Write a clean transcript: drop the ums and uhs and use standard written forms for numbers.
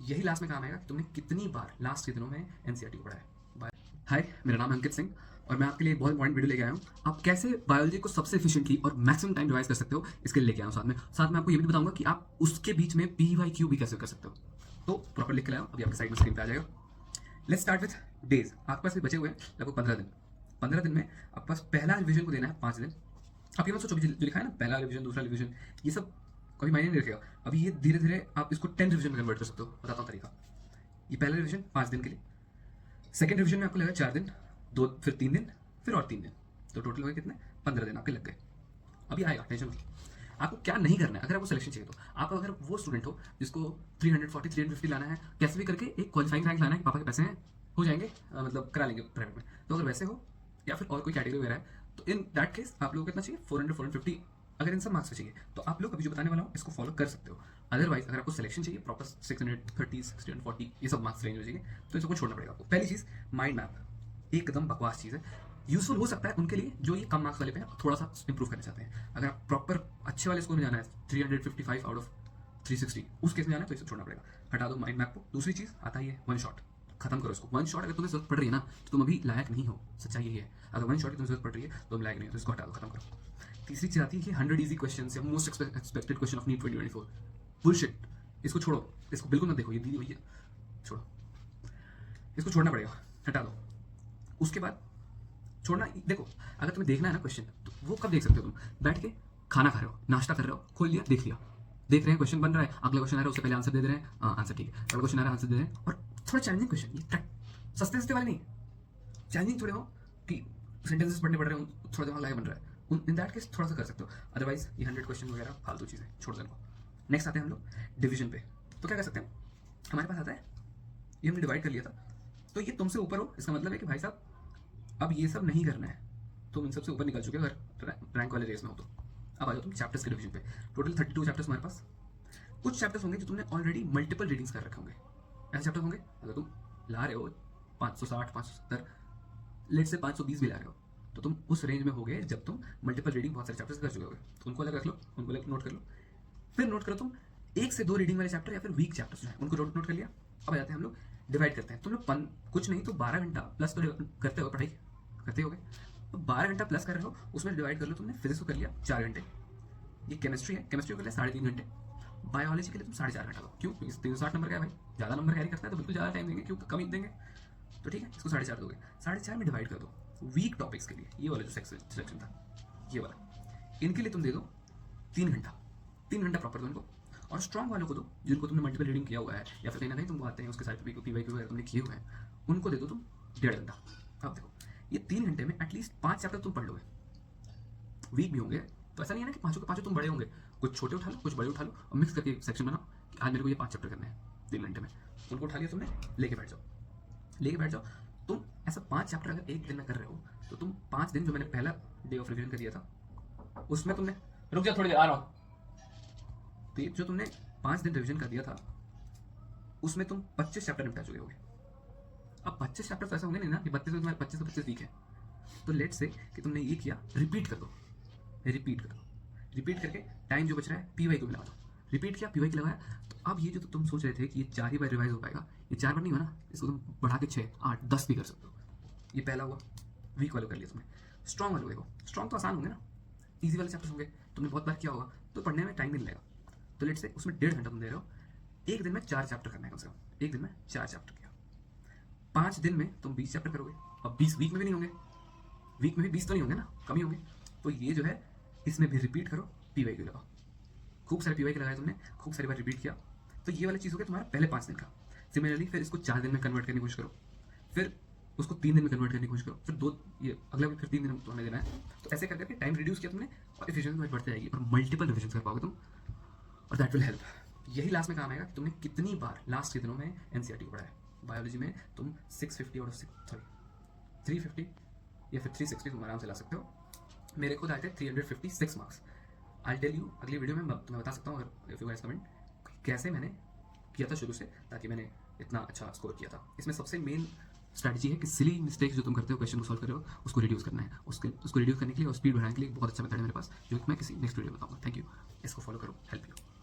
यही लास्ट में काम आएगा कि तुमने कितनी बार लास्ट के दिनों में एनसीईआरटी को पढ़ा है। हाय, मेरा नाम है अंकित सिंह और मैं आपके लिए एक बहुत इंपॉर्टेंट वीडियो लेके आया हूँ। आप कैसे बायोलॉजी को सबसे एफिशिएंटली और मैक्सिमम टाइम रिवाइज कर सकते हो, इसके लिए लेके आया हूँ। साथ में आपको ये भी बताऊंगा कि आप उसके बीच में पीवाईक्यू भी कैसे कर सकते हो। तो प्रॉपर लिख के लाया हूँ, अभी आपके साइड में स्क्रीन पे आ जाएगा। Let's start with days. आपके पास बचे हुए हैं लगभग 15 दिन। 15 दिन में आपके पास पहला रिविजन को देना है 5 दिन। आप ये मत सोचो जो लिखा है ना, पहला रिविजन, दूसरा रिविजन, ये सब कभी मायने नहीं रखेगा। अभी ये धीरे धीरे आप इसको 10 रिविजन में कन्वर्ट कर सकते हो। बताता हूँ तरीका। ये पहला रिविजन 5 दिन के लिए, सेकंड रिविजन में आपको लगेगा 4 दिन, दो फिर 3 दिन, फिर और 3 दिन, तो टोटल हो गए कितने? 15 दिन आपके लग गए। अभी आएगा, टेंशन मत। आपको क्या नहीं करना है, अगर आपको सिलेक्शन चाहिए तो आप अगर वो स्टूडेंट हो जिसको 340 350 लाना है, कैसे भी करके एक क्वालिफाइंग रैंक लाना है, पापा के पैसे हैं, हो जाएंगे, मतलब करा लेंगे प्राइवेट में। तो अगर वैसे हो या फिर और कोई कैटेगरी वगैरह है, तो इन दैट केस आप लोगों को कितना चाहिए? 400 450। अगर इन सब मार्क्स पे चाहिए तो आप लोग अभी जो बताने वाला हूँ इसको फॉलो कर सकते हो। अदरवाइज अगर आपको सिलेक्शन चाहिए प्रॉपर 630 640 ये सब मार्क्स रेंज हो जाएंगे, तो इसको छोड़ना पड़ेगा आपको। पहली चीज़, माइंड मैप एकदम बकवास चीज़ है। यूजफुल हो सकता है उनके लिए जो ये कम मार्क्स वाले पे थोड़ा सा इंप्रूव करना चाहते हैं। अगर आप प्रॉपर अच्छे वाले स्कोर में जाना है 355 आउट ऑफ 360, उस केस में जाना है तो इसे छोड़ना पड़ेगा। हटा दो माइंड मैप को। दूसरी चीज़ आता है वन शॉट। खत्म करो इसको। वन शॉट अगर तुम्हें जरूरत पड़ रही है ना, तो तुम अभी लायक नहीं हो। सच्चाई यही है। अगर वन शॉट की तुम्हें जरूरत पड़ रही है तो तुम लायक नहीं हो, तो इसको हटा दो, खत्म करो। तीसरी चीज़ आती है कि 100 इजी क्वेश्चन या most expected question of NEET 2024। Bullshit. इसको छोड़ो, इसको बिल्कुल मत देखो। ये दीदी भैया छोड़ो, इसको छोड़ना पड़ेगा, हटा दो। उसके बाद छोड़ना, देखो अगर तुम्हें देखना है ना क्वेश्चन, तो वो कब देख सकते हो? तुम बैठ के खाना खा रहे हो, नाश्ता कर रहे हो, खोल लिया, देख लिया, देख रहे हैं क्वेश्चन बन रहा है, अगला क्वेश्चन आ रहा है उससे पहले आंसर दे रहे हैं, आंसर ठीक है, अगला क्वेश्चन आ रहा है आंसर दे रहे हैं। और थोड़ा चैलेंजिंग क्वेश्चन, ये सस्ते सस्ते वाले नहीं, चैलेंजिंग थोड़े हो कि सेंटेंसेस पढ़ने पड़ रहे हो, थोड़ा दिमाग लायक बन रहा है, इन दैट केस थोड़ा सा कर सकते हो। अदरवाइज ये 100 क्वेश्चन वगैरह फालतू चीज़ें, छोड़ दो इनको। नेक्स्ट आते हैं हम लोग डिवीजन पे। तो क्या कर सकते हैं, हमारे पास आता है, ये हमने डिवाइड कर लिया था, तो ये तुमसे ऊपर हो, इसका मतलब है कि भाई साहब अब ये सब नहीं करना है, तुम इन सबसे ऊपर निकल चुके हो अगर रैंक वाले रेस में हो तो। अब आ जाओ तुम चैप्टर्स के डिवीजन पे। टोटल 32 चैप्टर्स हमारे पास। कुछ चैप्टर्स होंगे जो तुमने ऑलरेडी मल्टीपल रीडिंग्स कर रखे होंगे। ऐसे चैप्टर होंगे अगर तुम ला रहे हो 560 570, लेट से 520 भी ला रहे हो, तो तुम उस रेंज में होगे जब तुम मल्टीपल रीडिंग बहुत सारे चैप्टर्स कर चुके होगे। तो उनको अलग रख लो, उनको अलग नोट कर लो। फिर नोट करो तुम 1 से 2 रीडिंग वाले चैप्टर या फिर वीक चैप्टर्स जो है उनको नोट कर लिया। अब आ जाते हैं हम लोग डिवाइड करते हैं। तुम लोग कुछ नहीं तो 12 घंटा प्लस तो करते हो, पढ़ाई करते हो, तो 12 घंटा प्लस कर रहे हो, उसमें डिवाइड कर लो। तुमने फिजिक्स को कर लिया 4 घंटे, ये केमिस्ट्री है, केमिस्ट्री को कर लिया 3.5 घंटे, बायोलॉजी के लिए तुम 4.5 घंटा दो। क्यों? 360 नंबर का है भाई, ज़्यादा नंबर कैरी करता है तो बिल्कुल ज़्यादा टाइम देंगे, क्यों कम ही देंगे? तो ठीक है, इसको 4.5 दोगे। 4.5 में डिवाइड कर दो वीक टॉपिक्स के लिए, ये वाला जो सिलेक्शन था, ये वाला, इनके लिए तुम दे दो 3 घंटा। 3 घंटा प्रॉपर दो इनको। और स्ट्रॉन्ग वालों को दो, जिनको तुमने मल्टीपल रीडिंग किया हुआ है या फिर कहीं ना कहीं तुमको आते हैं, उसके साथ पीवाईक्यू वगैरह तुमने किए हुए हैं, उनको दे दो तुम 1.5 घंटा। अब देखो ये 3 घंटे में एटलीस्ट 5 चैप्टर तुम पढ़ लोगे। वीक भी होंगे तो ऐसा नहीं है ना कि पाँचों के पाँचों तुम बड़े होंगे, कुछ छोटे उठा लो, कुछ बड़े उठा लो और मिक्स करके सेक्शन बनाओ कि आज मेरे को ये 5 चैप्टर करने हैं 3 घंटे में। उनको उठा लिया तुमने, लेके बैठ जाओ। तुम ऐसा 5 चैप्टर अगर एक दिन में कर रहे हो, तो तुम 5 दिन, जो मैंने पहला डे ऑफ रिविजन कर दिया था, उसमें तुमने, रुक जा थोड़ी देर आ रहा हूँ, तो जो तुमने 5 दिन रिविजन कर दिया था, उसमें तुम 25 चैप्टर निपटा चुके होगे। अब 25 चैप्टर तो ऐसा होंगे नहीं ना कि 32 में तुम्हारे 25 से 25 वीक है। तो लेट से कि तुमने ये किया, रिपीट करके टाइम जो बच रहा है पीवाईक्यू में लगा दो। रिपीट किया, पीवाईक्यू लगाया, तो अब ये जो तुम सोच रहे थे कि ये 4 ही बार रिवाइज हो पाएगा, ये 4 बार नहीं हुआ ना, इसको तुम बढ़ा के 6 8 10 भी कर सकते हो। ये पहला हुआ, वीक वाले कर लिया तुमने। स्ट्रॉन्ग वाले देखो, स्ट्रॉन्ग तो आसान होंगे ना, ईजी वाले चैप्टर्स होंगे, तुमने बहुत बार किया होगा, तो पढ़ने में टाइम भी नहीं लगेगा। तो लेट से उसमें 1.5 घंटा तुम दे रहे हो, एक दिन में 4 चैप्टर करना है कम से कम। एक दिन में 4 चैप्टर किया, 5 दिन में तुम 20 चैप्टर करोगे। अब 20 वीक में भी नहीं होंगे, वीक में भी 20 तो नहीं होंगे ना, कम ही होंगे। तो ये जो है, इसमें भी रिपीट करो, पीवाईक्यू लगाओ। खूब सारे पीवाईक्यू लगाए तुमने, खूब सारी बार रिपीट किया, तो ये वाली चीज़ हो गया तुम्हारा पहले 5 दिन का। सिमिलरली फिर इसको 4 दिन में कन्वर्ट करने की कोशिश करो, फिर उसको 3 दिन में कन्वर्ट करने की कोशिश करो, फिर 2, ये अगला वीक फिर 3 दिन तुम्हें देना है। तो ऐसे करके टाइम रिड्यूस किया तुमने और एफिशिएंसी बढ़ती जाएगी और मल्टीपल रिविजन कर पाओगे तुम, और दैट विल हेल्प। यही लास्ट में काम आएगा कि तुमने कितनी बार लास्ट के दिनों में एनसीईआरटी को पढ़ा है। बायोलॉजी में तुम 650 आउट ऑफ 350 या फिर 360 तुम आराम से ला सकते हो। मेरे खुद आए थे 356 मार्क्स। आई टेल यू, अगली वीडियो में तुम्हें बता सकता हूँ, अगर इफ यू गाइस कमेंट, कैसे मैंने किया था शुरू से ताकि मैंने इतना अच्छा स्कोर किया था। इसमें सबसे मेन स्ट्रैटेजी है कि सिली मिस्टेक्स जो तुम करते हो क्वेश्चन को सॉल्व कर रहे हो, उसको रिड्यूस करना है। उसको रिड्यूस करने के लिए और स्पीड बढ़ाने के लिए बहुत अच्छा मेथड है मेरे पास, जो कि मैं किसी नेक्स्ट वीडियो में बताऊँगा। थैंक यू, इसको फॉलो करो, हेल्प यू।